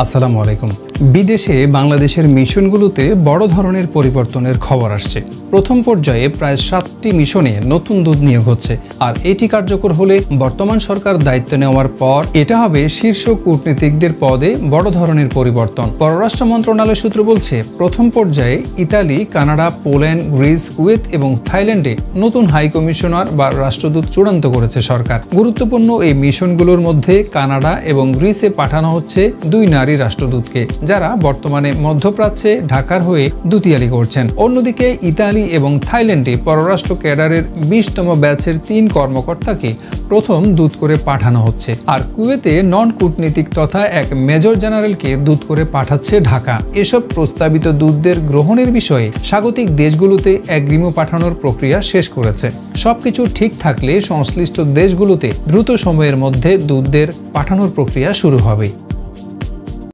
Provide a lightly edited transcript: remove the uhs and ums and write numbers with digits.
আসসালামু আলাইকুম। বিদেশে বাংলাদেশের মিশনগুলোতে বড় ধরনের পরিবর্তনের খবর আসছে। প্রথম পর্যায়ে প্রায় 7টি মিশনে নতুন দূত নিয়োগ হচ্ছে, আর এটি কার্যকর হলে বর্তমান সরকার দায়িত্ব নেওয়ার পর এটা হবে শীর্ষ কূটনীতিকদের পদে বড় ধরনের পরিবর্তন। পররাষ্ট্র মন্ত্রণালয় সূত্র বলছে, প্রথম পর্যায়ে Italy, Canada, Poland, Greece, Kuwait এবং থাইল্যান্ডে নতুন হাই কমিশনার বা রাষ্ট্রদূত চূড়ান্ত করেছে সরকার। গুরুত্বপূর্ণ এই মিশনগুলোর মধ্যে কানাডা এবং গ্রিসে পাঠানো হচ্ছে 2 নারী রাষ্ট্রদূতকে, যারা বর্তমানে মধ্যপ্রাচ্যে ঢাকার হয়ে দুতিয়ালি করছেন। অন্যদিকে ইতালি এবং থাইল্যান্ডে পররাষ্ট্র ক্যাডারের 20তম ব্যাচের 3 কর্মকর্তাকে প্রথম দূত করে পাঠানো হচ্ছে, আর কুয়েতে নন কূটনীতিক তথা এক মেজর জেনারেলকে দূত করে পাঠাচ্ছে ঢাকা। এসব প্রস্তাবিত দূতদের গ্রহণের বিষয়ে স্বাগতিক দেশগুলোতে এগ্রিমো পাঠানোর প্রক্রিয়া শেষ করেছে। সবকিছু ঠিক থাকলে সংশ্লিষ্ট দেশগুলোতে দ্রুত সময়ের মধ্যে দূতদের পাঠানোর প্রক্রিয়া শুরু হবে।